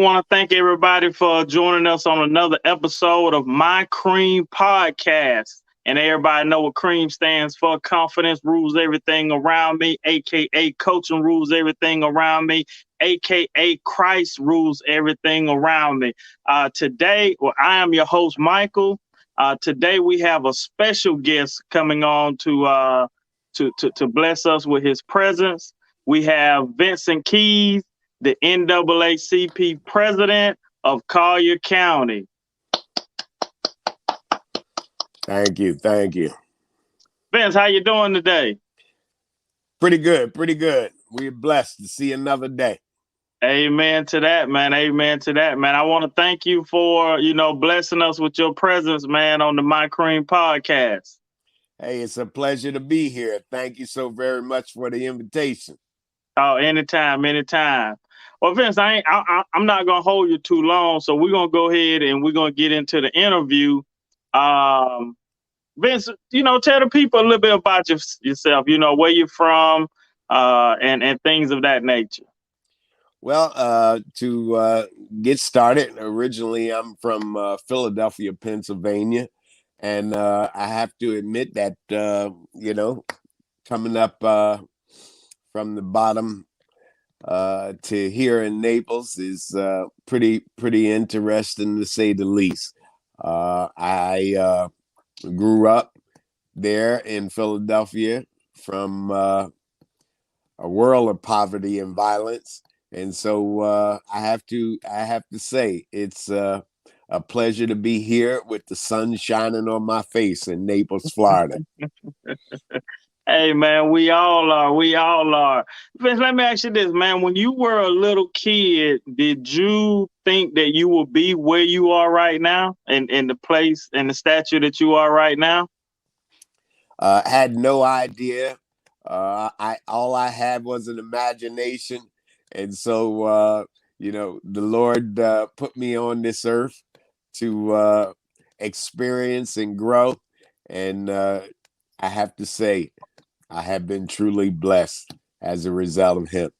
want to thank everybody for joining us on another episode of My C.R.E.A.M podcast. And everybody know what C.R.E.A.M stands for. Confidence rules everything around me, aka coaching rules everything around me, aka Christ rules everything around me. Today, I am your host, Michael. Today we have a special guest coming on to bless us with his presence. We have Vincent Keeys, the NAACP president of Collier County. Thank you. Vince, how you doing today? Pretty good. We're blessed to see another day. Amen to that, man. Amen to that, man. I want to thank you for, blessing us with your presence, man, on the My C.R.E.A.M podcast. Hey, it's a pleasure to be here. Thank you so very much for the invitation. Oh, anytime. Well, Vince, I'm not gonna hold you too long, so we're gonna go ahead and we're gonna get into the interview. Vince, tell the people a little bit about yourself. Where you're from, and things of that nature. Well, to get started, originally I'm from Philadelphia, Pennsylvania, and I have to admit that coming up from the bottom to here in Naples is pretty interesting, to say the least. I grew up there in Philadelphia from a world of poverty and violence, and so I have to say it's a pleasure to be here with the sun shining on my face in Naples, Florida. Hey, man, we all are. Vince, let me ask you this, man. When you were a little kid, did you think that you would be where you are right now, in the place and the stature that you are right now? Had no idea. All I had was an imagination, and so the Lord put me on this earth to experience and grow, and I have to say, I have been truly blessed as a result of him.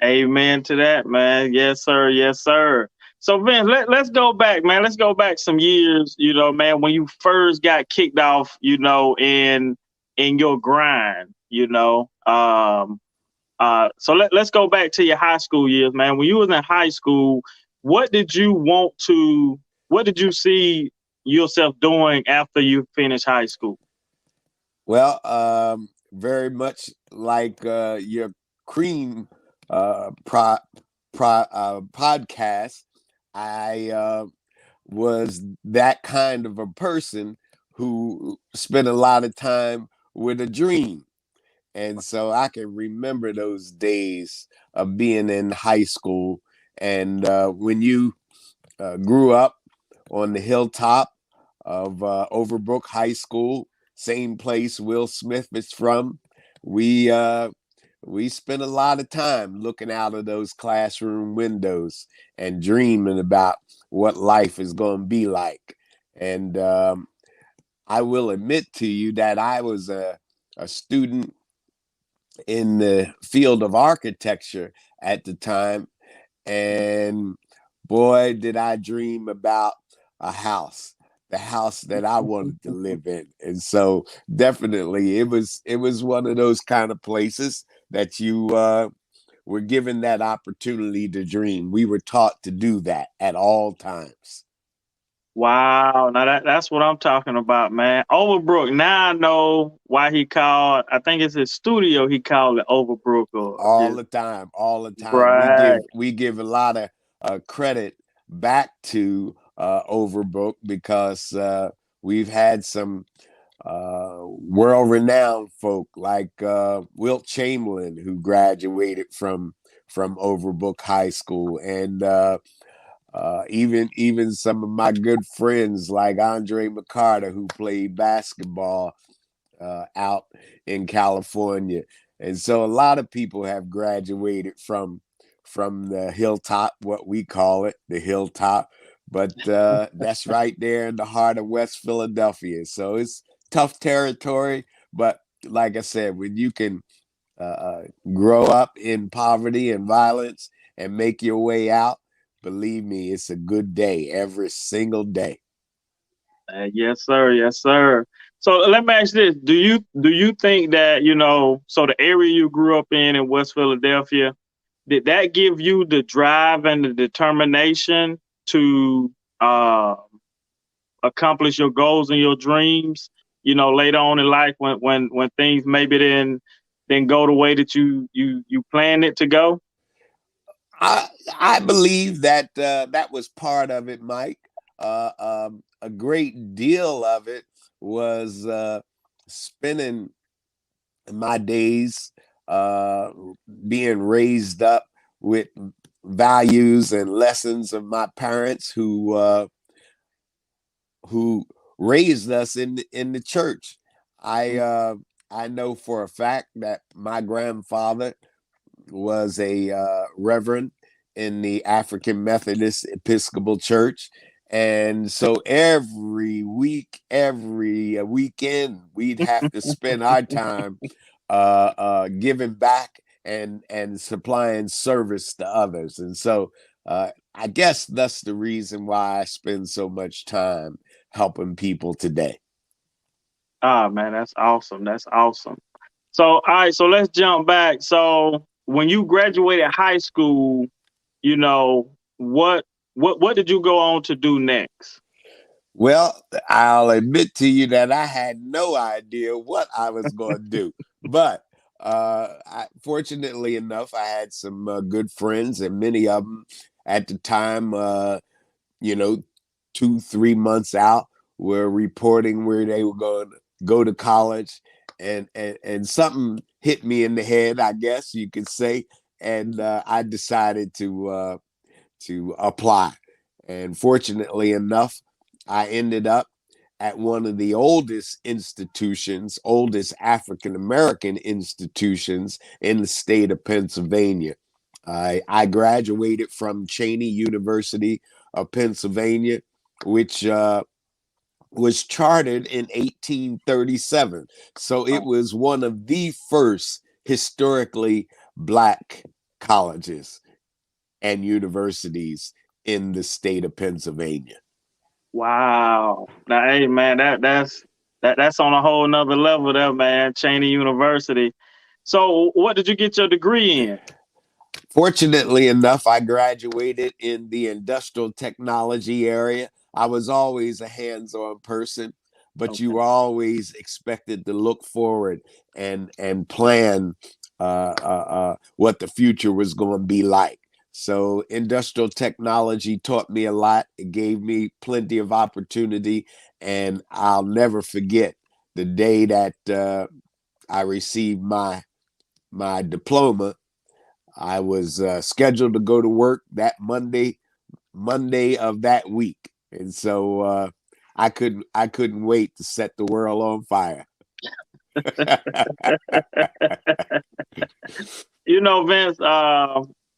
Amen to that, man. Yes, sir. Yes, sir. So, Vince, let's go back, man. Let's go back some years, man, when you first got kicked off, in your grind, so let's go back to your high school years, man. When you was in high school, what did you see yourself doing after you finished high school? Well, very much like your C.R.E.A.M podcast, I was that kind of a person who spent a lot of time with a dream. And so I can remember those days of being in high school. And when you grew up on the hilltop of Overbrook High School, same place Will Smith is from, we spent a lot of time looking out of those classroom windows and dreaming about what life is going to be like. And I will admit to you that I was a student in the field of architecture at the time. And boy, did I dream about a house, the house that I wanted to live in. And so definitely it was one of those kind of places that you were given that opportunity to dream. We were taught to do that at all times. Wow, now that's what I'm talking about, man. Overbrook. Now I know why I think it's his studio. He called it Overbrook. All the time. Right. We give a lot of credit back to Overbrook because we've had some world-renowned folk like Wilt Chamberlain, who graduated from Overbrook High School, and even some of my good friends like Andre McCarter, who played basketball out in California. And so a lot of people have graduated from the hilltop, what we call it, the hilltop. But that's right there in the heart of West Philadelphia. So it's tough territory. But like I said, when you can grow up in poverty and violence and make your way out, believe me, it's a good day every single day. Yes, sir. Yes, sir. So let me ask you this: Do you think that so the area you grew up in West Philadelphia, did that give you the drive and the determination to uh, accomplish your goals and your dreams? Later on in life, when things maybe didn't go the way that you planned it to go. I I believe that that was part of it, Mike. A great deal of it was spending my days uh, being raised up with values and lessons of my parents who raised us in the church. I uh, I know for a fact that my grandfather was a reverend in the African Methodist Episcopal Church. And so every week, every weekend, we'd have to spend our time giving back and supplying service to others. And so I guess that's the reason why I spend so much time helping people today. Ah, man, that's awesome. That's awesome. So, all right, so let's jump back. So, when you graduated high school, you know, what what did you go on to do next? Well, I'll admit to you that I had no idea what I was going to do. But fortunately enough, I had some good friends, and many of them at the time, you know, 2, 3 months out, were reporting where they were going to go to college. And something hit me in the head, I guess you could say. And I decided to apply. And fortunately enough, I ended up at one of the oldest institutions, oldest African American institutions in the state of Pennsylvania. I graduated from Cheney University of Pennsylvania, which was chartered in 1837. So it Oh, was one of the first historically Black colleges and universities in the state of Pennsylvania. wow. Now, hey, man, that's on a whole nother level there, man. Cheney University. So, what did you get your degree in? Fortunately enough, I graduated in the industrial technology area. I was always a hands on person, but you Okay. were always expected to look forward and plan what the future was going to be like. So, industrial technology taught me a lot. It gave me plenty of opportunity. And I'll never forget the day that I received my diploma. I was scheduled to go to work that Monday of that week, and so I couldn't wait to set the world on fire. Vince,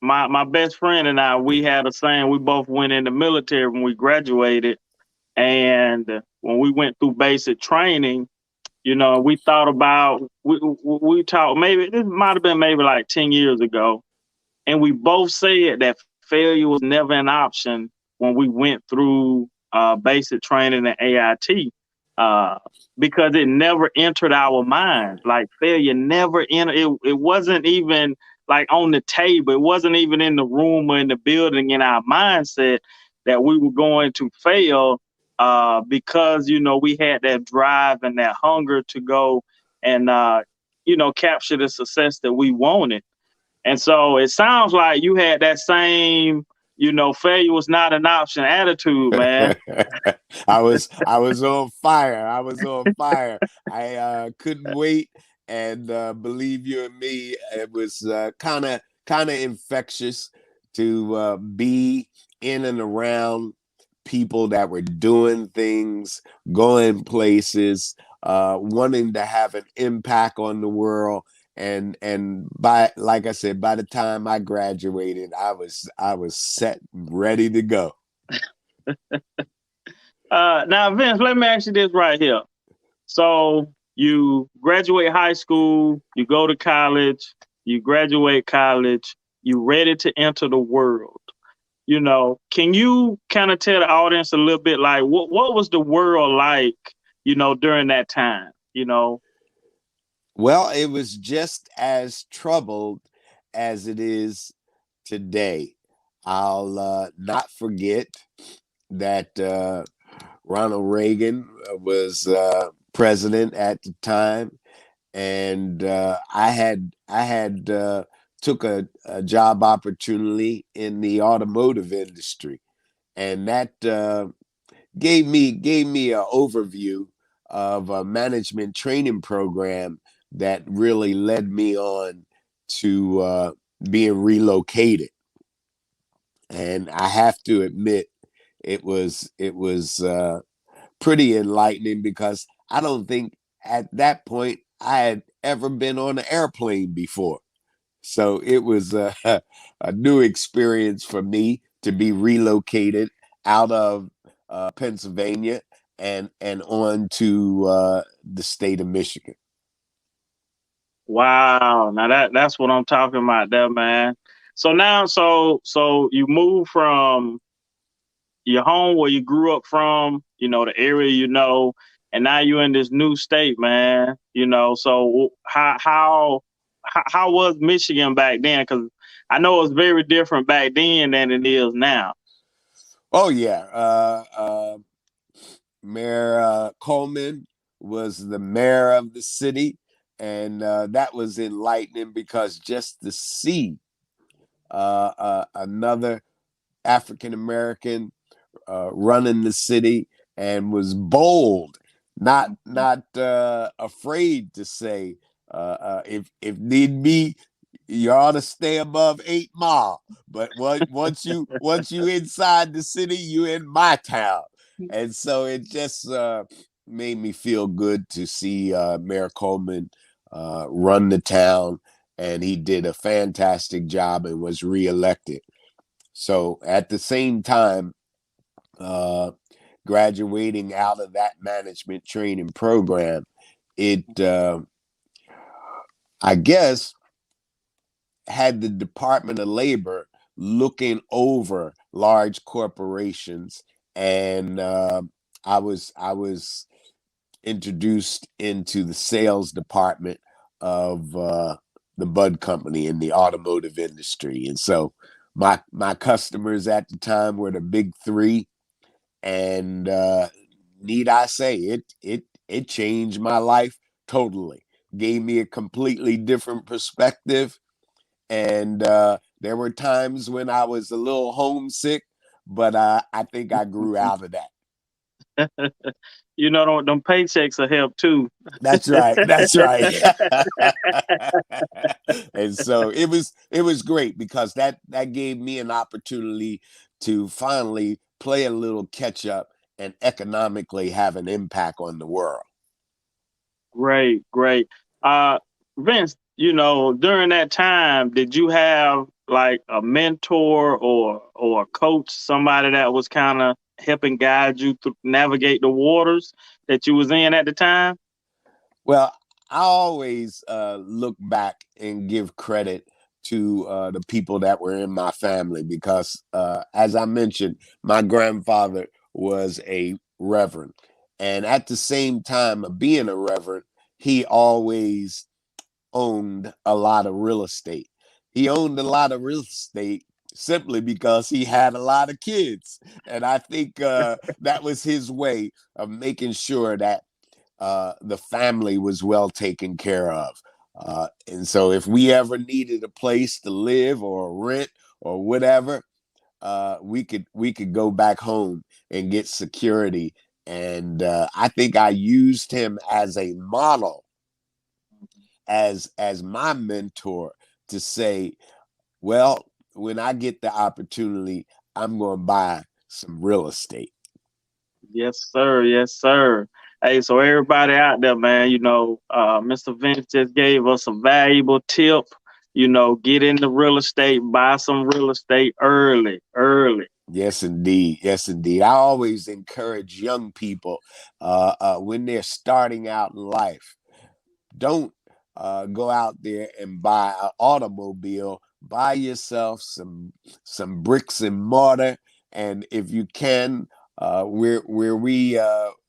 my best friend and I, we had a saying. We both went in the military when we graduated, and when we went through basic training, we thought about we talked, maybe this might have been maybe like 10 years ago, and we both said that failure was never an option when we went through basic training and AIT, uh, because it never entered our minds. Like failure never entered. It wasn't even like on the table. It wasn't even in the room or in the building in our mindset that we were going to fail, because we had that drive and that hunger to go and capture the success that we wanted. And so it sounds like you had that same, failure was not an option attitude, man. I was on fire. I was on fire. I couldn't wait, and believe you and me, it was kind of infectious to be in and around people that were doing things, going places, wanting to have an impact on the world. And by like I said, by the time I graduated, I was set and ready to go. Now, Vince, let me ask you this right here. So you graduate high school, you go to college, you graduate college, you ready to enter the world. Can you kind of tell the audience a little bit like what was the world like, during that time? Well, it was just as troubled as it is today. I'll not forget that Ronald Reagan was president at the time, and I had took a job opportunity in the automotive industry, and that gave me an overview of a management training program that really led me on to being relocated. And I have to admit, it was pretty enlightening, because I don't think at that point I had ever been on an airplane before. So it was a new experience for me to be relocated out of Pennsylvania and on to the state of Michigan. Wow. Now that's what I'm talking about there, man. So now, so you moved from your home where you grew up from, the area, and now you're in this new state, man. So how was Michigan back then? Because I know it's very different back then than it is now. Oh yeah, Mayor Coleman was the mayor of the city, and that was enlightening, because just to see another African American running the city, and was bold, not afraid to say, if need be, you ought to stay above 8 Mile. But once you inside the city, you in my town. And so it just made me feel good to see Mayor Coleman run the town, and he did a fantastic job and was reelected. So at the same time, uh, graduating out of that management training program, it, I guess, had the Department of Labor looking over large corporations, and I was introduced into the sales department of the Bud Company in the automotive industry, and so my customers at the time were the big three, and need I say, it changed my life totally. Gave me a completely different perspective, and there were times when I was a little homesick, but I think I grew out of that. Them paychecks will help too. That's right. That's right. And so it was great, because that gave me an opportunity to finally play a little catch up and economically have an impact on the world. Great, great. Uh, Vince, during that time, did you have like a mentor or a coach, somebody that was kind of helping guide you to navigate the waters that you was in at the time? Well, I always look back and give credit to the people that were in my family, because, as I mentioned, my grandfather was a reverend. And at the same time of being a reverend, he always owned a lot of real estate. He owned a lot of real estate simply because he had a lot of kids. And I think that was his way of making sure that the family was well taken care of. And so if we ever needed a place to live or rent or whatever, we could go back home and get security. And I think I used him as a model, as my mentor, to say, well, when I get the opportunity, I'm going to buy some real estate. Yes, sir. Yes, sir. Hey, so everybody out there, man, Mr. Vince just gave us a valuable tip. Get into real estate, buy some real estate early, early. Yes, indeed. Yes, indeed. I always encourage young people when they're starting out in life, don't go out there and buy an automobile, buy yourself some bricks and mortar, and if you can, where we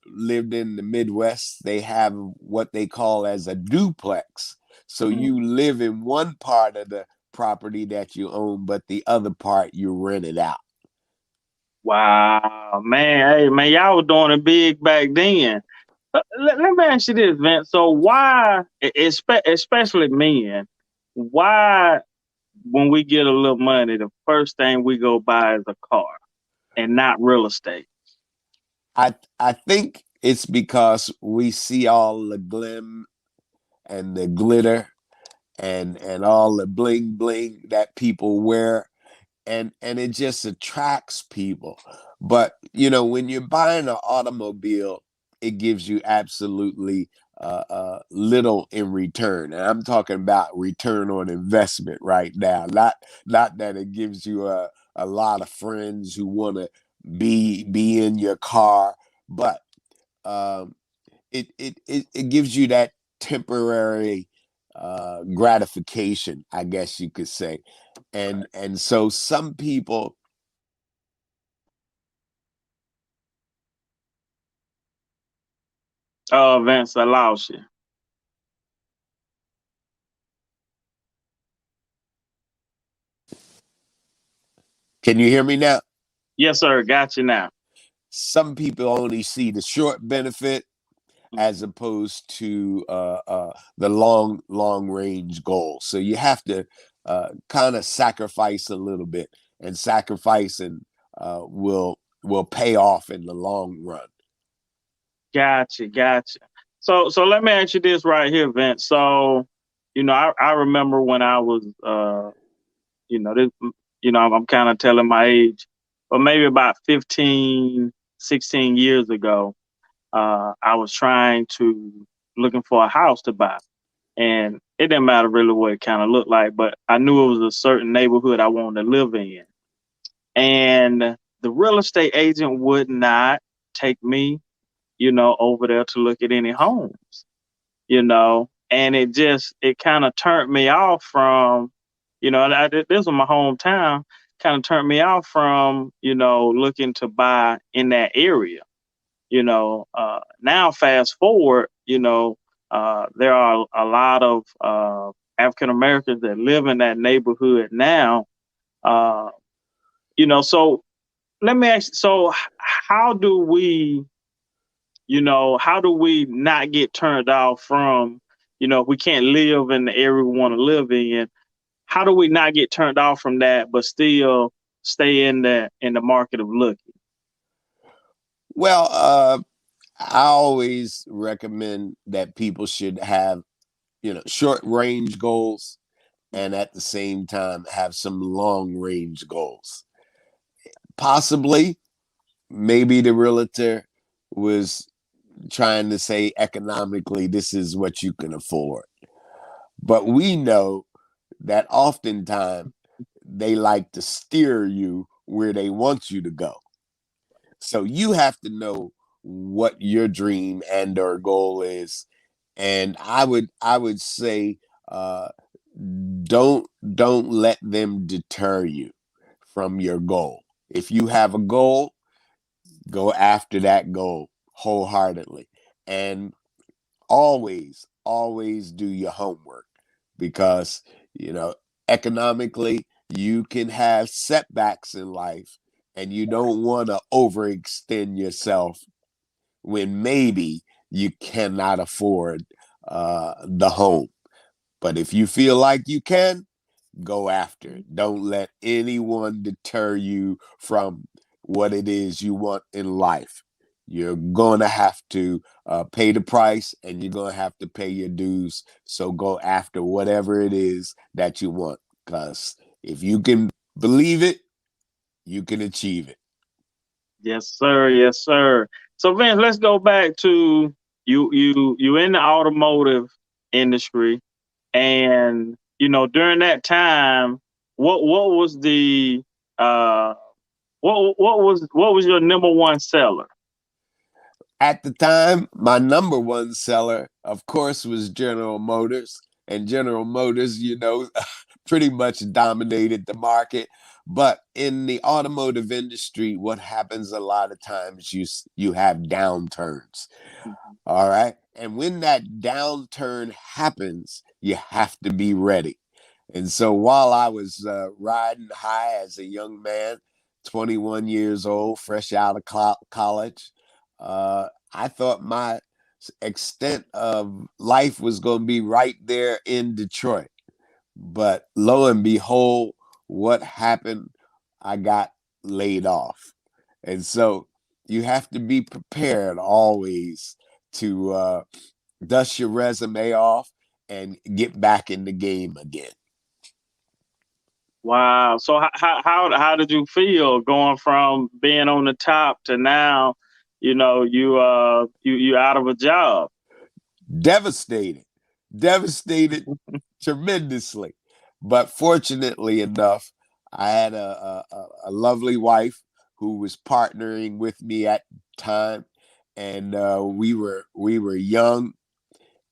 lived in the Midwest, they have what they call as a duplex. So you live in one part of the property that you own, but the other part you rent it out. Wow, man. Hey, man, y'all was doing it big back then. Let me ask you this, Vince. So why, especially men, why when we get a little money, the first thing we go buy is a car and not real estate? I think it's because we see all the glim and the glitter and all the bling bling that people wear, and it just attracts people. But when you're buying an automobile, it gives you absolutely little in return, and I'm talking about return on investment right now. Not that it gives you a lot of friends who want to be in your car, but um, it gives you that temporary gratification, I guess you could say. And so some people. Vince, I lost you. Can you hear me now? Yes, sir. Got you now. Some people only see the short benefit as opposed to the long range goal. So you have to kind of sacrifice a little bit, and sacrificing will pay off in the long run. Gotcha, gotcha. So let me ask you this right here, Vince. So, I remember when I was this I'm kind of telling my age, but maybe about 15, 16 years ago, I was trying to looking for a house to buy. And it didn't matter really what it kind of looked like, but I knew it was a certain neighborhood I wanted to live in. And the real estate agent would not take me, over there to look at any homes, and it kind of turned me off from, this was my hometown, kind of turned me off from, looking to buy in that area. Now fast forward, there are a lot of African Americans that live in that neighborhood now. Uh, so let me ask. So how do we, how do we not get turned off from, if we can't live in the area we want to live in? How do we not get turned off from that, but still stay in the market of looking? Well, I always recommend that people should have, short range goals, and at the same time have some long range goals. Possibly, maybe the realtor was trying to say economically, this is what you can afford. But we know that oftentimes they like to steer you where they want you to go. So you have to know what your dream and or goal is. And I would say don't let them deter you from your goal. If you have a goal, go after that goal wholeheartedly. And always do your homework, because, you know, economically, you can have setbacks in life, and you don't want to overextend yourself when maybe you cannot afford the home. But if you feel like you can, go after it. Don't let anyone deter you from what it is you want in life. You're going to have to pay the price, and you're going to have to pay your dues. So go after whatever it is that you want, because if you can believe it, you can achieve it. Yes, sir. Yes, sir. So Vince, let's go back to you in the automotive industry, and during that time, what was the uh what was your number one seller? At the time, my number one seller, of course, was General Motors. And General Motors, pretty much dominated the market. But in the automotive industry, what happens a lot of times, you have downturns. All right. And when that downturn happens, you have to be ready. And so while I was riding high as a young man, 21 years old, fresh out of college, I thought my extent of life was going to be right there in Detroit. But lo and behold, what happened? I got laid off. And so you have to be prepared always to dust your resume off and get back in the game again. Wow. So how did you feel going from being on the top to now, you out of a job? Devastated, devastated tremendously. But fortunately enough, I had a lovely wife who was partnering with me at the time, and we were young,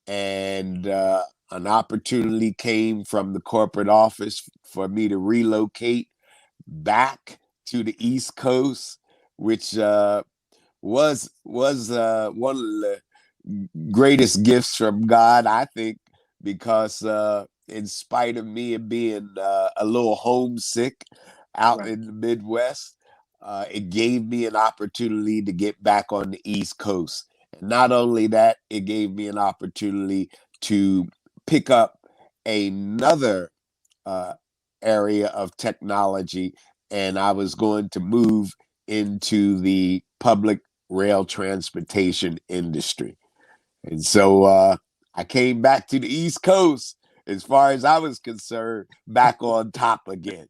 and an opportunity came from the corporate office for me to relocate back to the East Coast, which was one of the greatest gifts from God, I think, because in spite of me being a little homesick out Right. in the Midwest, it gave me an opportunity to get back on the East Coast. And not only that, it gave me an opportunity to pick up another uh, area of technology, and I was going to move into the public rail transportation industry. And so I came back to the East Coast, as far as I was concerned, back on top again.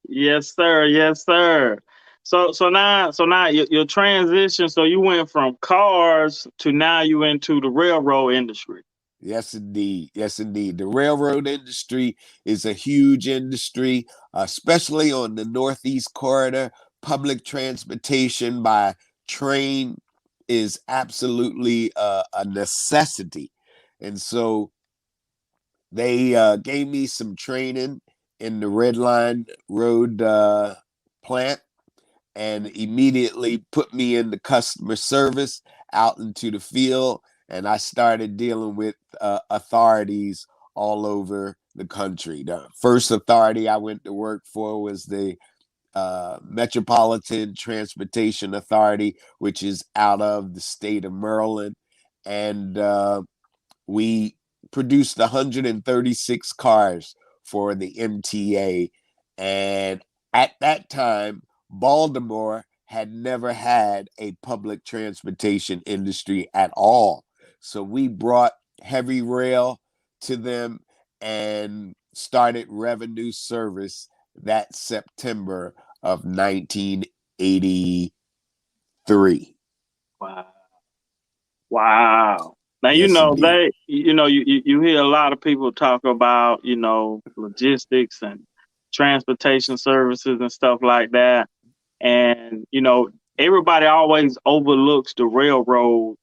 Yes, sir. Yes, sir. So now your transition. So you went from cars to now you into the railroad industry. Yes, indeed. Yes, indeed. The railroad industry is a huge industry, especially on the Northeast corridor. Public transportation by train is absolutely a necessity. And so they gave me some training in the Red Line Road plant and immediately put me into customer service out into the field. And I started dealing with authorities all over the country. The first authority I went to work for was the Metropolitan Transportation Authority, which is out of the state of Maryland. And we produced 136 cars for the MTA. And at that time, Baltimore had never had a public transportation industry at all. So we brought heavy rail to them and started revenue service that September of 1983. Wow. Wow. Now Yes, indeed. you hear a lot of people talk about, logistics and transportation services and stuff like that. And, everybody always overlooks the railroad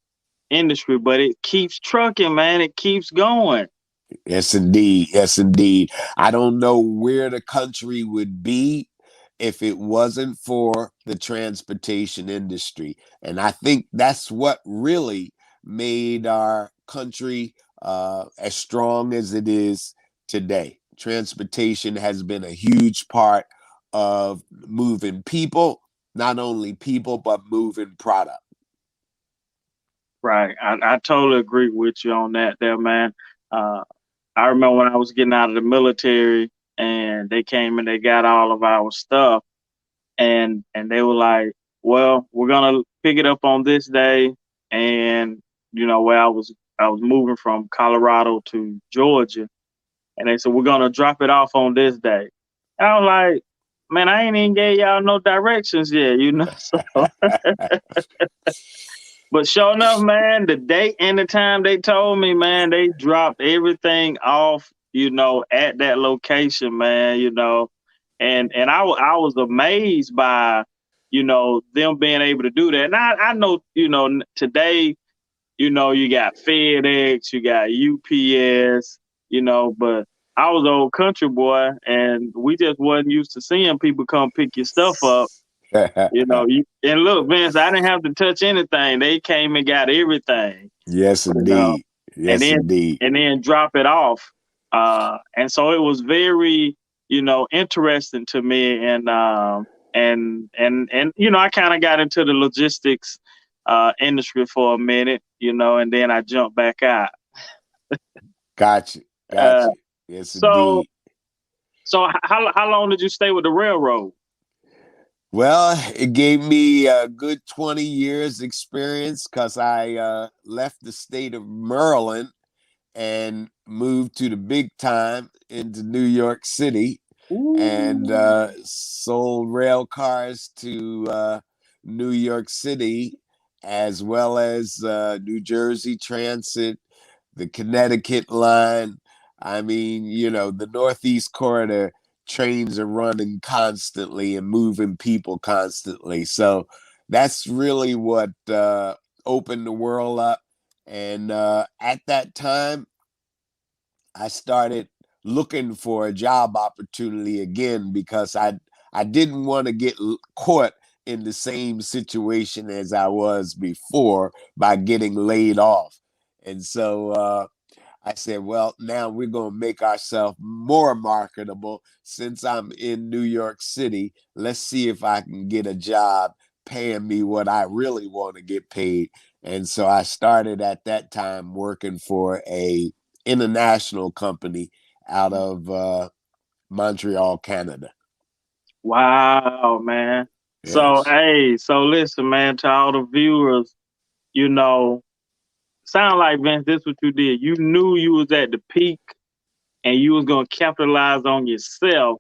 industry, but it keeps trucking, man. It keeps going. Yes, indeed. Yes, indeed. I don't know where the country would be if it wasn't for the transportation industry. And I think that's what really made our country as strong as it is today. Transportation has been a huge part of moving people, not only people, but moving product. Right. I totally agree with you on that there, man. Uh, I remember when I was getting out of the military and they came and they got all of our stuff and they were like, "Well, we're gonna pick it up on this day." And where I was moving from Colorado to Georgia, and they said we're gonna drop it off on this day. And I was like, "Man, I ain't even gave y'all no directions yet." So, but sure enough, man, the date and the time they told me, man, they dropped everything off, at that location, man. And I was amazed by, them being able to do that. And I know, today, you got FedEx, you got UPS, but I was an old country boy, and we just wasn't used to seeing people come pick your stuff up. You know, and look, Vince, I didn't have to touch anything. They came and got everything. Yes, You know, indeed. and Yes, then indeed. drop it off. And so it was very, interesting to me, and I kind of got into the logistics industry for a minute, and then I jumped back out. Gotcha. Uh, Gotcha. Yes, so indeed. how long did you stay with the railroad? Well, it gave me a good 20 years experience because I left the state of Maryland and moved to the big time into New York City and Ooh. sold rail cars to New York City as well as New Jersey Transit, the Connecticut line. I mean, the Northeast Corridor trains are running constantly and moving people constantly. So that's really what opened the world up. And at that time, I started looking for a job opportunity again because I didn't want to get caught in the same situation as I was before by getting laid off. And so I said, well, now we're going to make ourselves more marketable since I'm in New York City. Let's see if I can get a job paying me what I really want to get paid. And so I started at that time working for a international company out of Montreal, Canada. Wow, man. So, Yes. hey, so listen, man, to all the viewers, you know, sound like Vince, this what you did. You knew you was at the peak and you was gonna capitalize on yourself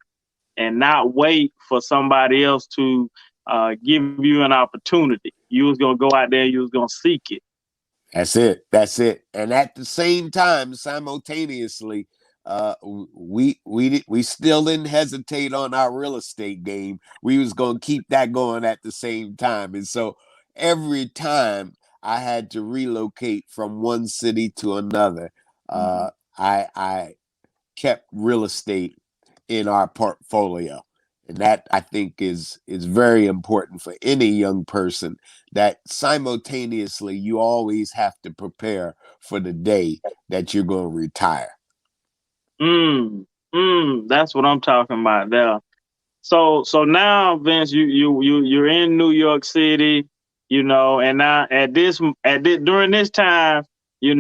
and not wait for somebody else to give you an opportunity. You was gonna go out there and you was gonna seek it. That's it. That's it. And at the same time, simultaneously, we still didn't hesitate on our real estate game. We was gonna keep that going at the same time. And so every time I had to relocate from one city to another, Mhm. I kept real estate in our portfolio. And that I think is very important for any young person that simultaneously you always have to prepare for the day that you're going to retire. Mm, that's what I'm talking about there. So now, Vince, you're in New York City, and now during this time,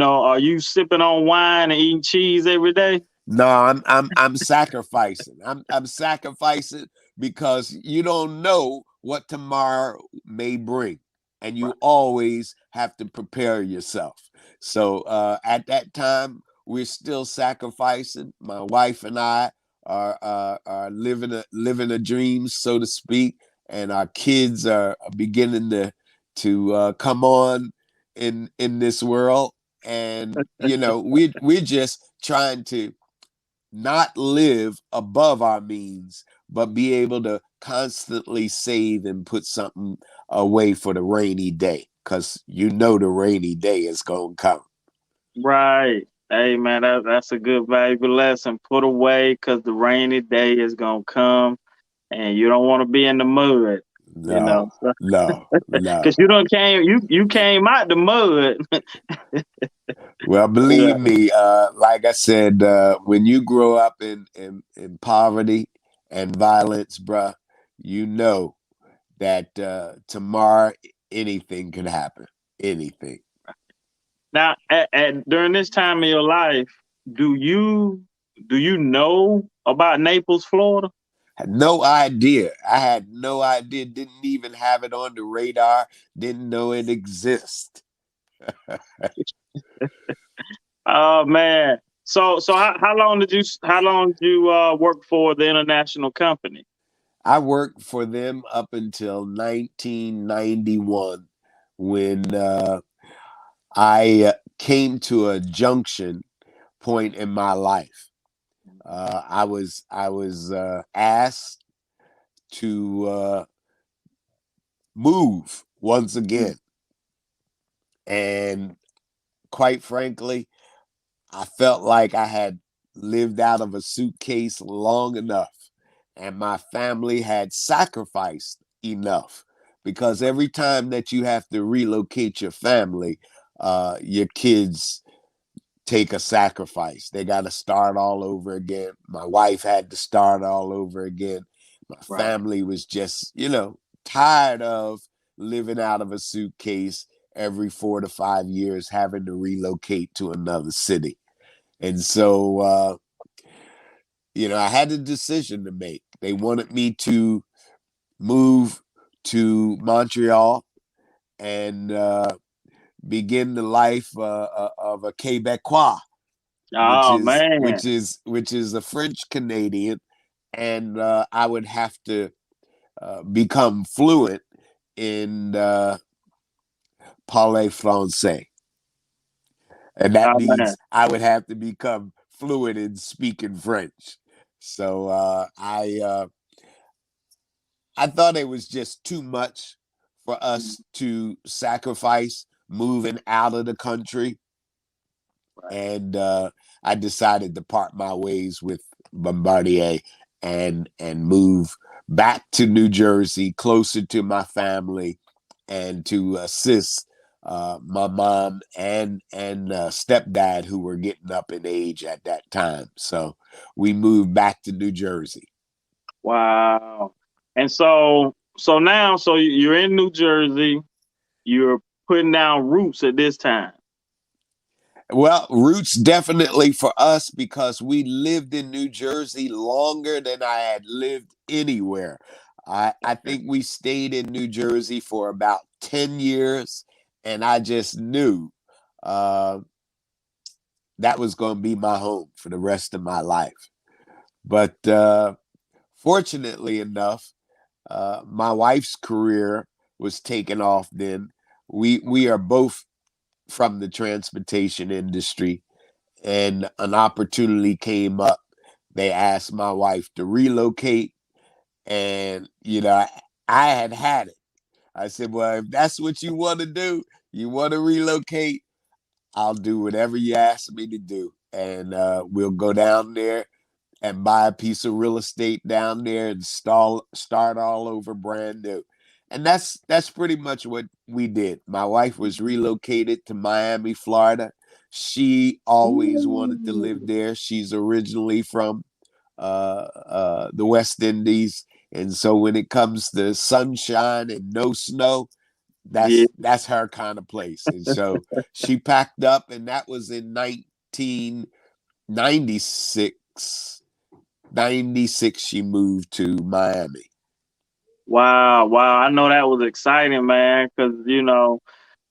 are you sipping on wine and eating cheese every day? No, I'm sacrificing. I'm sacrificing because you don't know what tomorrow may bring, and Right. you always have to prepare yourself. So at that time, we're still sacrificing. My wife and I are living a dream, so to speak, and our kids are beginning to come on in this world, and we're just trying to not live above our means, but be able to constantly save and put something away for the rainy day. Because the rainy day is going to come. Right. Hey, man, that's a good valuable lesson. Put away because the rainy day is gonna come, and you don't want to be in the mud. You know, No, no, because no. you came out the mud. Well, believe me, like I said, when you grow up in poverty and violence, bruh, you know that tomorrow anything could happen. Anything. Now, during this time of your life, do you do you know about Naples, Florida? Had no idea. I had no idea. Didn't even have it on the radar. Didn't know it exists. Oh man. So how long did you work for the international company? I worked for them up until 1991 when I came to a junction point in my life. I was asked to move once again, and quite frankly, I felt like I had lived out of a suitcase long enough, and my family had sacrificed enough, because every time that you have to relocate your family, your kids take a sacrifice. They got to start all over again. My wife had to start all over again. My Right. family was just, tired of living out of a suitcase every 4 to 5 years, having to relocate to another city. And so, I had a decision to make. They wanted me to move to Montreal and begin the life of a Quebecois, which Oh is man. which is which is a French Canadian, and I would have to become fluent in parler français, and that Oh man. means I would have to become fluent in speaking French. So I thought it was just too much for us to sacrifice moving out of the country, Right. and I decided to part my ways with Bombardier and move back to New Jersey, closer to my family, and to assist my mom and stepdad, who were getting up in age at that time. So we moved back to New Jersey. Wow. And so you're in New Jersey. You're putting down roots at this time. Well, roots definitely for us, because we lived in New Jersey longer than I had lived anywhere. I Okay. think we stayed in New Jersey for about 10 years, and I just knew uh, that was going to be my home for the rest of my life. But fortunately enough, my wife's career was taking off then. We are both from the transportation industry, and an opportunity came up. They asked my wife to relocate, and I had it. I said, "Well, if that's what you want to do, you want to relocate, I'll do whatever you ask me to do, and we'll go down there and buy a piece of real estate down there and start all over brand new." And that's pretty much what we did. My wife was relocated to Miami, Florida. She always wanted to live Ooh. there. She's originally from the West Indies, and so when it comes to sunshine and no snow, Yeah. that's her kind of place. And so she packed up, and that was in 1996. 96, she moved to Miami. Wow. Wow. I know that was exciting, man, because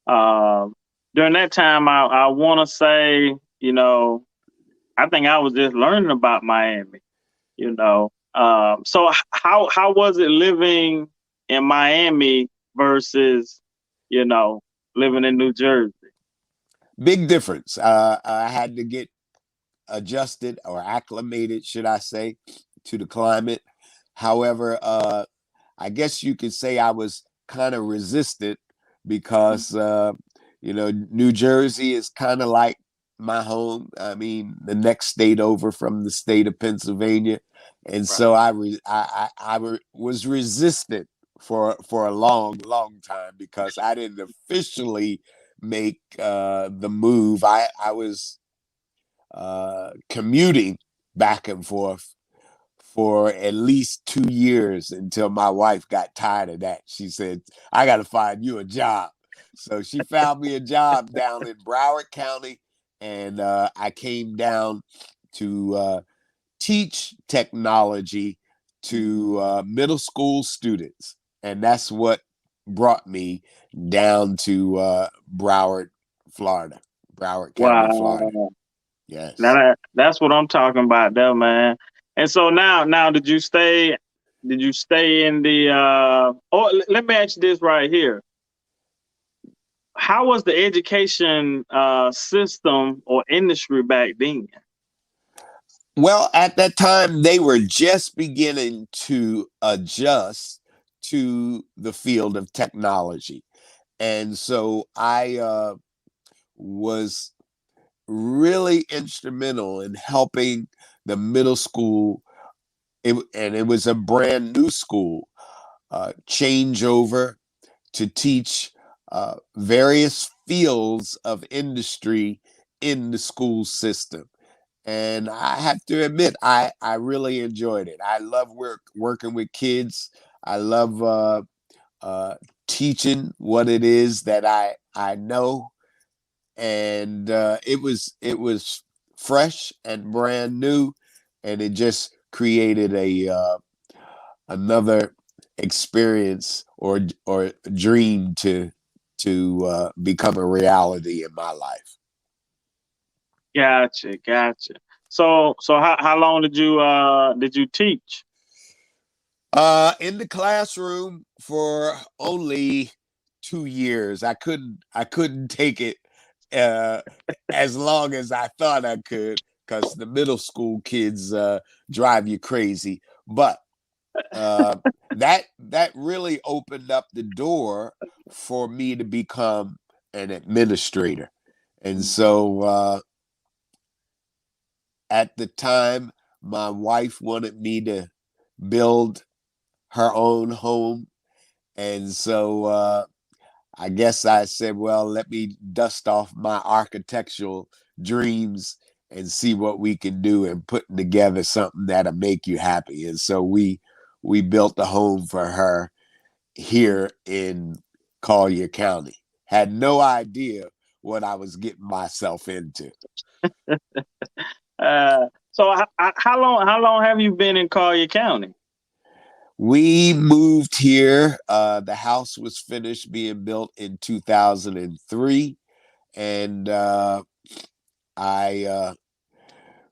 uh, during that time, I want to say, I think I was just learning about Miami. So how was it living in Miami versus, you know, living in New Jersey? Big difference. I had to get adjusted, or acclimated, should I say, to the climate. However, I guess you could say I was kind of resistant, because New Jersey is kind of like my home. I mean, the next state over from the state of Pennsylvania, and Right. so I was resistant for a long, long time, because I didn't officially make the move. I was commuting back and forth for at least 2 years, until my wife got tired of that. She said, "I got to find you a job." So she found me a job down in Broward County, and I came down to teach technology to middle school students. And that's what brought me down to Broward, Florida, Broward County, Florida. Wow. Now Yes. that's what I'm talking about there, man. And so now did you stay in the let me ask you this right here. How was the education system or industry back then? Well, at that time, they were just beginning to adjust to the field of technology. And so I was really instrumental in helping the middle school, and it was a brand new school, change over to teach various fields of industry in the school system. And I have to admit, I really enjoyed it. I love working with kids. I love teaching what it is that I know, and it was fresh and brand new, and it just created a another experience or dream to become a reality in my life. Gotcha, gotcha. So how long did you teach? In the classroom for only 2 years. I couldn't take it uh, as long as I thought I could, because the middle school kids drive you crazy. But uh, that really opened up the door for me to become an administrator. And so at the time, my wife wanted me to build her own home. And so I guess I said, well, let me dust off my architectural dreams and see what we can do in putting together something that'll make you happy. And so we built a home for her here in Collier County. Had no idea what I was getting myself into. How long have you been in Collier County? We moved here. The house was finished being built in 2003. And I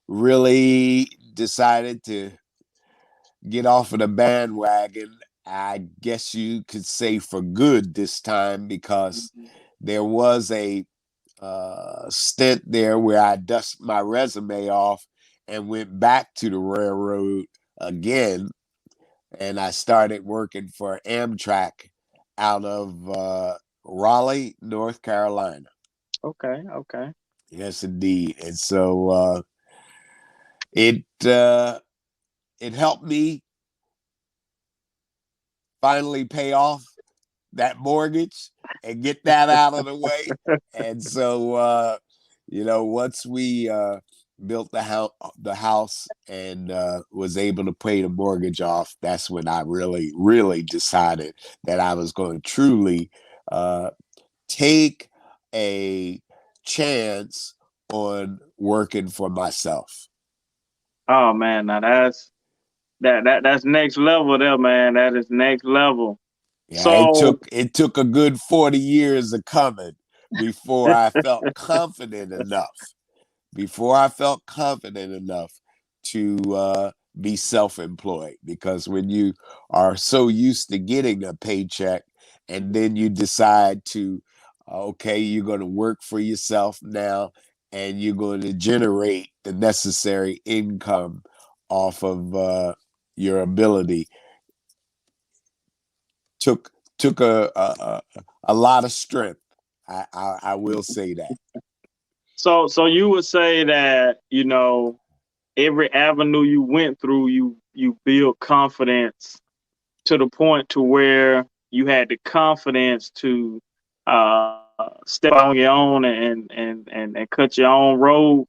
really decided to get off of the bandwagon. I guess you could say for good this time, because there was a stint there where I dusted my resume off and went back to the railroad again, and I started working for Amtrak out of Raleigh, North Carolina. Okay, okay. Yes, indeed. And so it uh, it helped me finally pay off that mortgage and get that out of the way. And so once we built the house and was able to pay the mortgage off, that's when I really decided that I was going to truly uh, take a chance on working for myself. Oh man, now that's next level there, man. That is next level. Yeah, it So took it took a good 40 years of coming before I felt confident enough. Before I felt confident enough to be self-employed, because when you are so used to getting a paycheck and then you decide to, okay, you're going to work for yourself now, and you're going to generate the necessary income off of your ability, took took a lot of strength. I will say that. so you would say that, every avenue you went through, you build confidence to the point to where you had the confidence to step out on your own and cut your own road.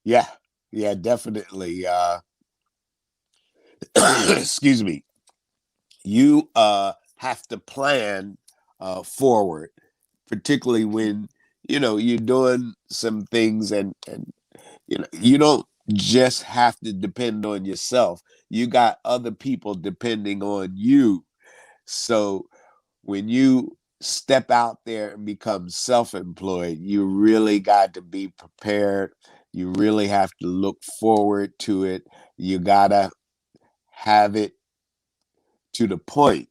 Yeah, yeah, definitely. Excuse me. You have to plan forward, particularly when you're doing some things, and you don't just have to depend on yourself. You got other people depending on you. So when you step out there and become self-employed, you really got to be prepared. You really have to look forward to it. You gotta have it to the point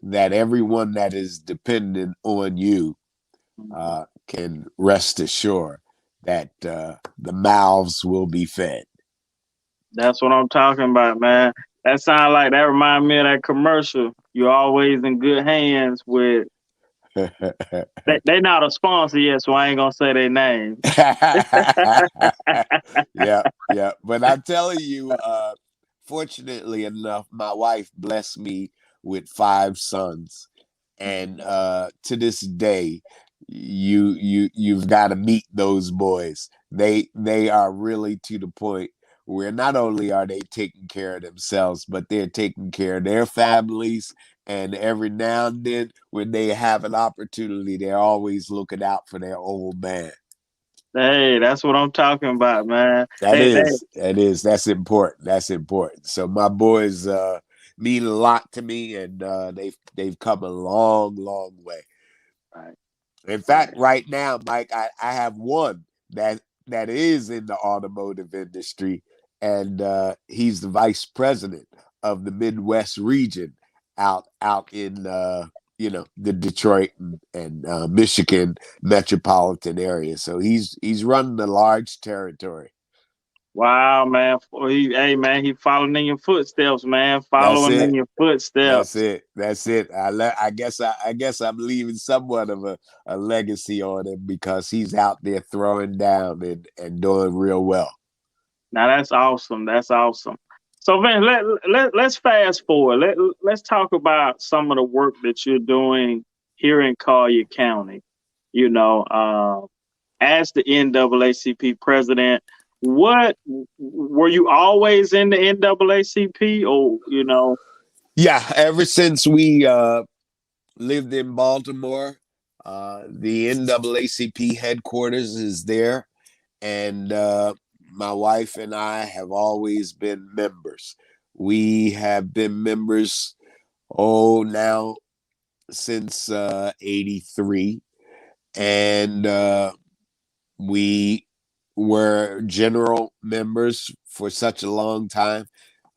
that everyone that is dependent on you can rest assured that the mouths will be fed. That's what I'm talking about, man. That remind me of that commercial. You're always in good hands with They not a sponsor yet, so I ain't gonna say their name. Yeah, yeah. But I'm telling you, fortunately enough, my wife blessed me with 5 sons, and to this day, you've got to meet those boys. They are really to the point where not only are they taking care of themselves, but they're taking care of their families. And every now and then, when they have an opportunity, they're always looking out for their old man. Hey, that's what I'm talking about, man. That They is, that is, that's important. That's important. So my boys mean a lot to me, and they've come a long, long way. right, In right. fact, right now, Mike, I have one that is in the automotive industry, and he's the vice president of the Midwest region out in the Detroit and Michigan metropolitan area. So he's running a large territory. Wow, man. Hey, man, he following in your footsteps, man. That's Following in it. your That's footsteps. it. That's it. I guess I'm leaving somewhat of a legacy on him because he's out there throwing down and doing real well. Now that's awesome. That's awesome. So, Vin, let's fast forward. Let's talk about some of the work that you're doing here in Collier County. You know, as the NAACP president, what were you always in the NAACP, or Yeah, ever since we lived in Baltimore, the NAACP headquarters is there, and my wife and I have always been members. We have been members, now since '83, and we were general members for such a long time.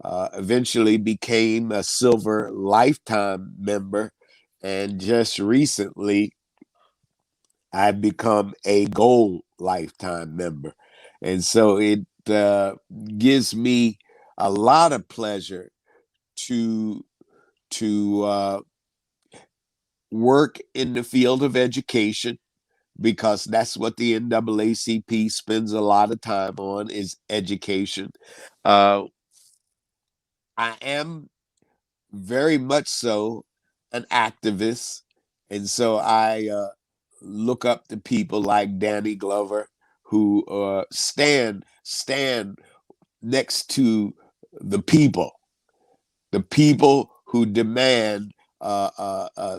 Eventually became a silver lifetime member, and just recently I've become a gold lifetime member. And so it gives me a lot of pleasure to to work in the field of education, because that's what the NAACP spends a lot of time on, is education. Uh, I am very much so an activist, and so I look up to people like Danny Glover, who stand next to the people who demand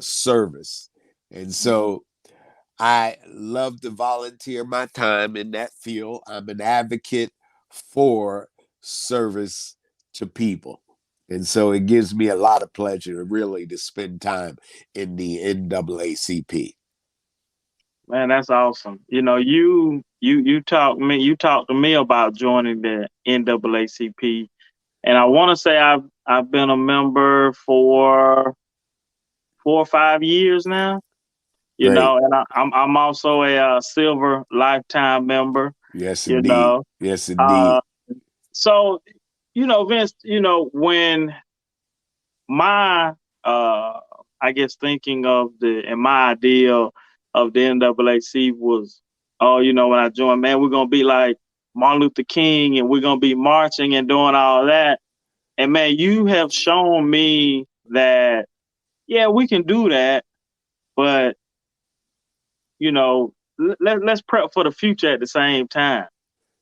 service, and so I love to volunteer my time in that field. I'm an advocate for service to people. And so it gives me a lot of pleasure really to spend time in the NAACP. man, that's awesome. You talked to me about joining the NAACP, and I want to say I've been a member for 4 or 5 years now. Great. And I'm also a silver lifetime member. Yes, You indeed. know, Yes, uh, indeed. so Vince, when my uh I guess thinking of the and my idea of the NAAC was, oh, when I joined, man, we're gonna be like Martin Luther King, and we're gonna be marching and doing all that. And man, you have shown me that, yeah, we can do that, but let's prep for the future at the same time.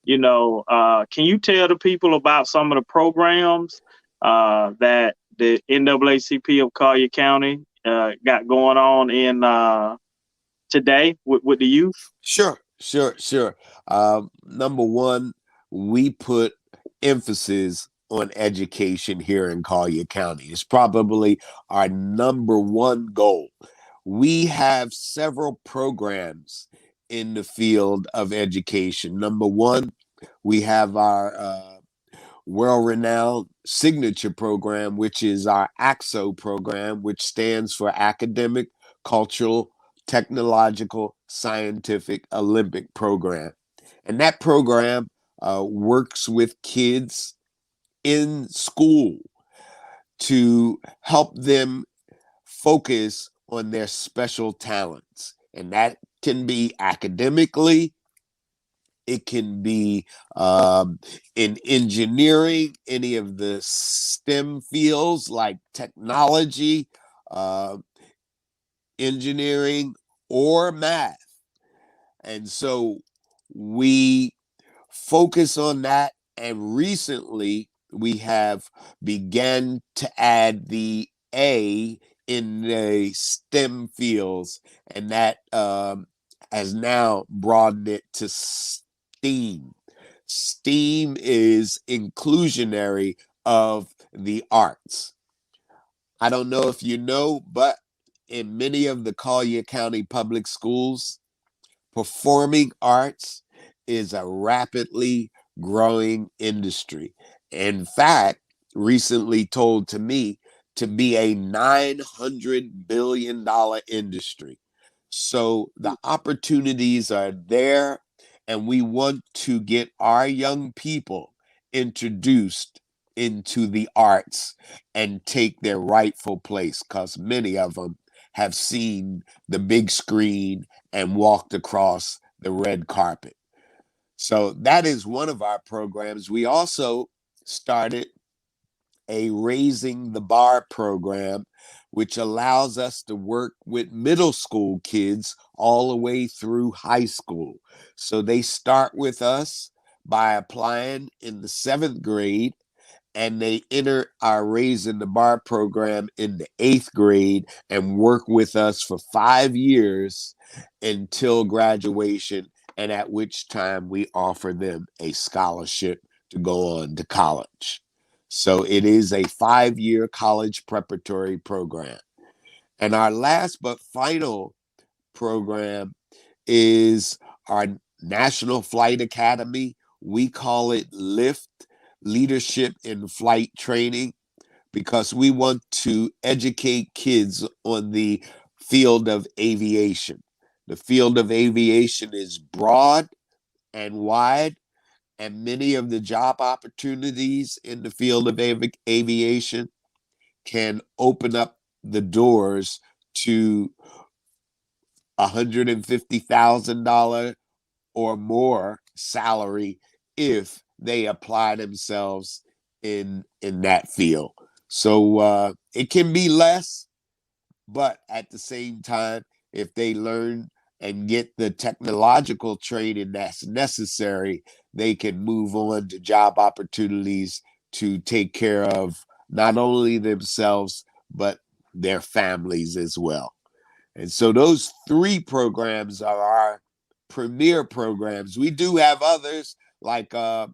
Can you tell the people about some of the programs that the NAACP of Collier County got going on in today with the youth? Sure, sure, sure. Number one, we put emphasis on education here in Collier County. It's probably our number one goal. We have several programs in the field of education. Number one, we have our world-renowned signature program, which is our AXO program, which stands for Academic, Cultural, Technological, Scientific, Olympic Program. And that program works with kids in school to help them focus on their special talents. And that can be academically, it can be in engineering, any of the STEM fields like technology, uh, engineering, or math. And so we focus on that. And recently, we have began to add the A in the STEM fields, and that has now broadened it to STEAM. STEAM is inclusionary of the arts. I don't know if you know, but in many of the Collier County public schools, performing arts is a rapidly growing industry. In fact, recently told to me to be a $900 billion industry. So the opportunities are there, and we want to get our young people introduced into the arts and take their rightful place, because many of them have seen the big screen and walked across the red carpet. So that is one of our programs. We also started a Raising the Bar program, which allows us to work with middle school kids all the way through high school. So they start with us by applying in the 7th grade, and they enter our Raising the Bar program in the 8th grade and work with us for 5 years until graduation, and at which time we offer them a scholarship to go on to college. So it is a 5-year college preparatory program. And our last but final program is our National Flight Academy. We call it LIFT, Leadership in Flight Training, because we want to educate kids on the field of aviation. The field of aviation is broad and wide, and many of the job opportunities in the field of aviation can open up the doors to $150,000 or more salary if they apply themselves in that field. So it can be less, but at the same time, if they learn and get the technological training that's necessary, they can move on to job opportunities to take care of not only themselves, but their families as well. And so those three programs are our premier programs. We do have others like the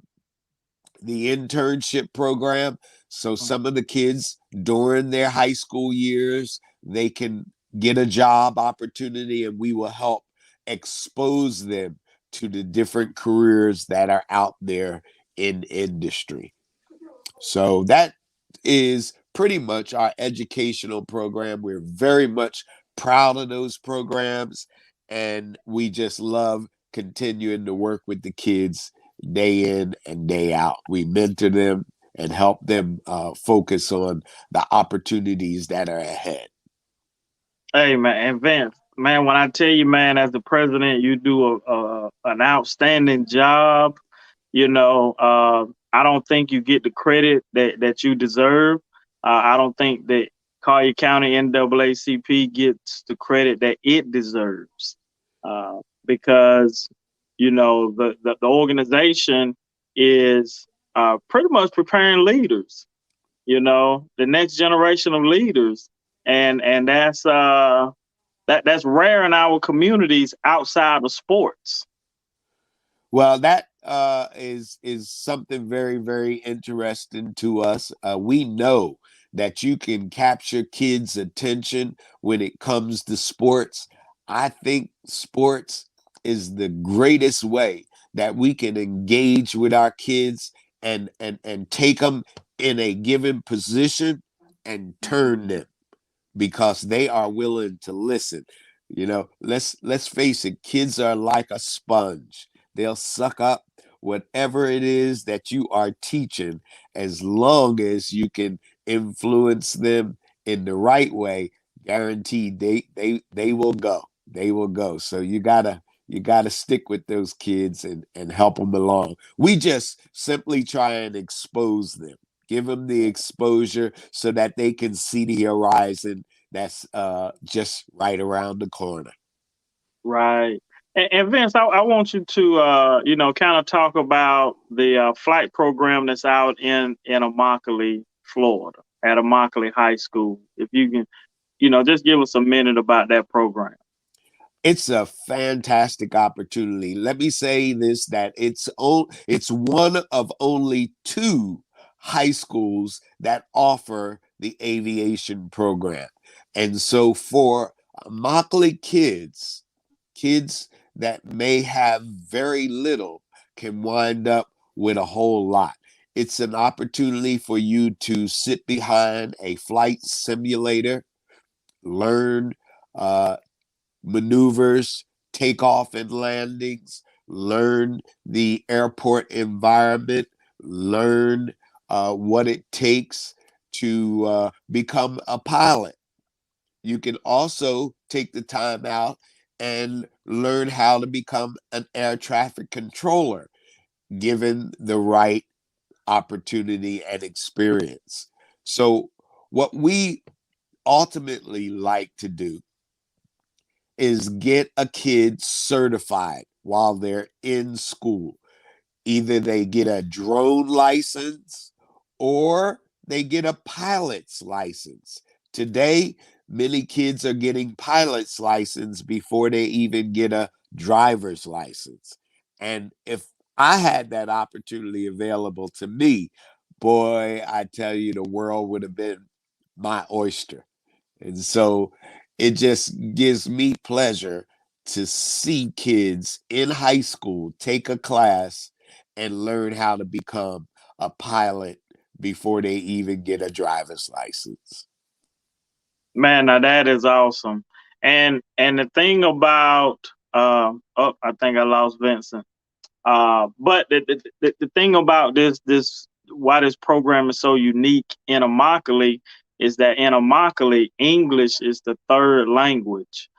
internship program. So some of the kids during their high school years, they can get a job opportunity, and we will help expose them to the different careers that are out there in industry. So that is pretty much our educational program. We're very much proud of those programs, and we just love continuing to work with the kids day in and day out. We mentor them and help them focus on the opportunities that are ahead. Hey man, and Vince, man, when I tell you, man, as the president, you do a an outstanding job. I don't think you get the credit that you deserve. I don't think that Collier County NAACP gets the credit that it deserves, because the organization is pretty much preparing leaders. The next generation of leaders, and that's rare in our communities outside of sports. Well, that is something very, very interesting to us. We know that you can capture kids' attention when it comes to sports. I think sports is the greatest way that we can engage with our kids and take them in a given position and turn them, because they are willing to listen. Let's face it, kids are like a sponge. They'll suck up whatever it is that you are teaching, as long as you can influence them in the right way. guaranteed they will go. They will go. So you gotta stick with those kids and help them along. We just simply try and expose them, give them the exposure so that they can see the horizon that's just right around the corner. Right. And Vince, I want you to, kind of talk about the flight program that's out in Immokalee, Florida, at Immokalee High School. If you can, just give us a minute about that program. It's a fantastic opportunity. Let me say this, that it's one of only two high schools that offer the aviation program. And so for Immokalee kids that may have very little can wind up with a whole lot. It's an opportunity for you to sit behind a flight simulator, learn uh, maneuvers, takeoff and landings, learn the airport environment, learn what it takes to become a pilot. You can also take the time out and learn how to become an air traffic controller, given the right opportunity and experience. So, what we ultimately like to do is get a kid certified while they're in school. Either they get a drone license or they get a pilot's license. Today, many kids are getting pilot's license before they even get a driver's license. And if I had that opportunity available to me, boy, I tell you, the world would have been my oyster. And so it just gives me pleasure to see kids in high school take a class and learn how to become a pilot before they even get a driver's license. Man, now that is awesome. And the thing about, oh, I think I lost Vincent. But the thing about this why this program is so unique in Immokalee is that in Immokalee, English is the third language.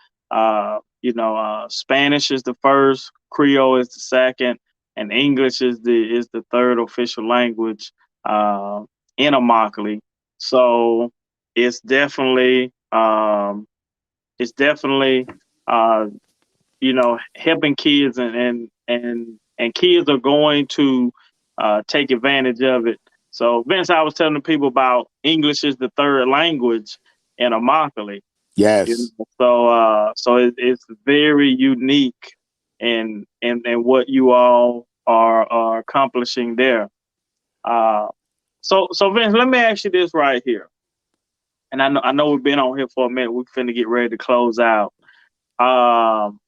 Spanish is the first, Creole is the second, and English is the third official language uh, in Immokalee. So it's definitely it's definitely uh, helping kids and kids are going to take advantage of it. So Vince, I was telling the people about English is the third language in Immokalee. Yes. It's very unique in what you all are accomplishing there. Uh, so Vince, let me ask you this right here. And I know we've been on here for a minute. We're finna get ready to close out. Um,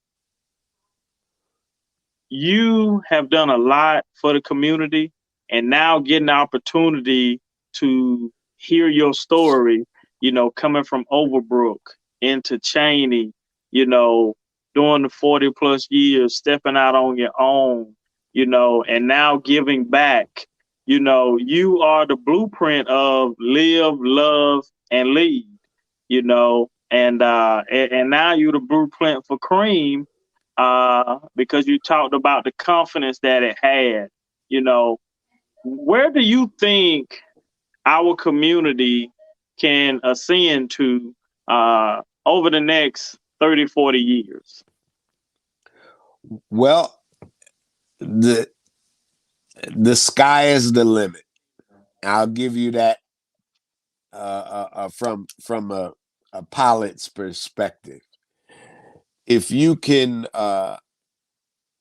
you have done a lot for the community, and now getting the opportunity to hear your story, coming from Overbrook into Cheney, you know, doing the 40 plus years, stepping out on your own, and now giving back. You are the blueprint of live, love, and lead, and now you're the blueprint for Cream, because you talked about the confidence that it had. You know, where do you think our community can ascend to over the next 30, 40 years? Well, the the sky is the limit. I'll give you that from a pilot's perspective. If you can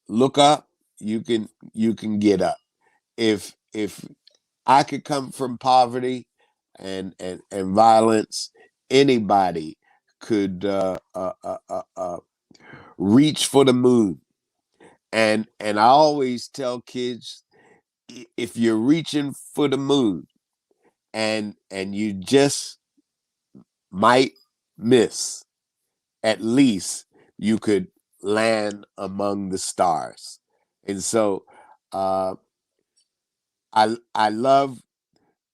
look up, you can get up. If I could come from poverty and violence, anybody could reach for the moon. And I always tell kids, if you're reaching for the moon and you just might miss, at least you could land among the stars. And so uh, I love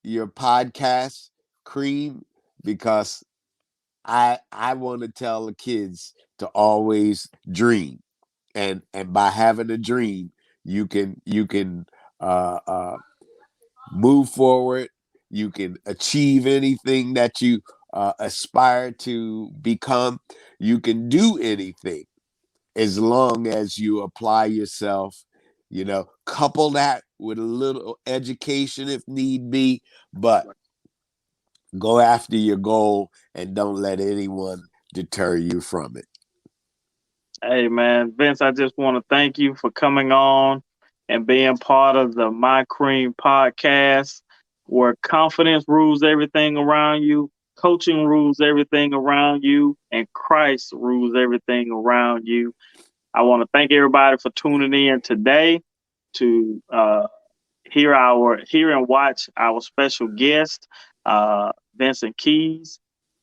your podcast, Cream, because I want to tell the kids to always dream, and by having a dream, you can move forward. You can achieve anything that you aspire to become. You can do anything as long as you apply yourself. Couple that with a little education if need be, but go after your goal and don't let anyone deter you from it. Hey man, Vince, I just want to thank you for coming on and being part of the My Cream podcast, where confidence rules everything around you, coaching rules everything around you, and Christ rules everything around you. I want to thank everybody for tuning in today to hear and watch our special guest, Vincent Keeys.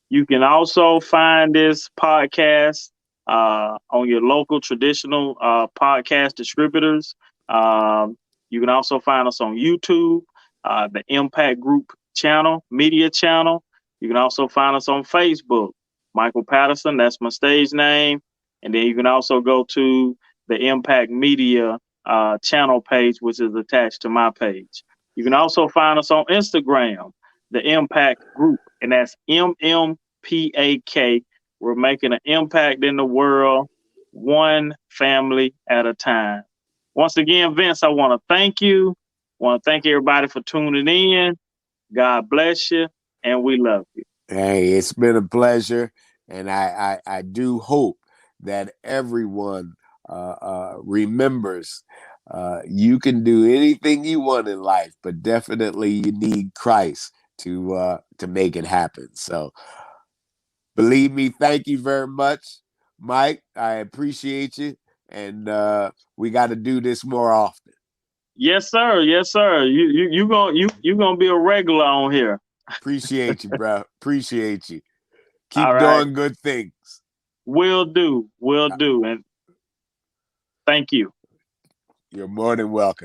You can also find this podcast on your local traditional podcast distributors. Um, you can also find us on YouTube, the Impact Group channel, media channel. You can also find us on Facebook, Michael Patterson, that's my stage name. And then you can also go to the Impact Media channel page, which is attached to my page. You can also find us on Instagram, the Impact Group, and that's MMPAK. We're making an impact in the world, one family at a time. Once again, Vince, I want to thank you. I want to thank everybody for tuning in. God bless you, and we love you. Hey, it's been a pleasure, and I do hope that everyone remembers you can do anything you want in life, but definitely you need Christ to make it happen. So, believe me, thank you very much, Mike. I appreciate you, and we got to do this more often. Yes, sir. Yes, sir. You gonna be a regular on here. Appreciate you, bro. Appreciate you. All Keep right. doing good things. Will do. Will do. And thank you. You're more than welcome.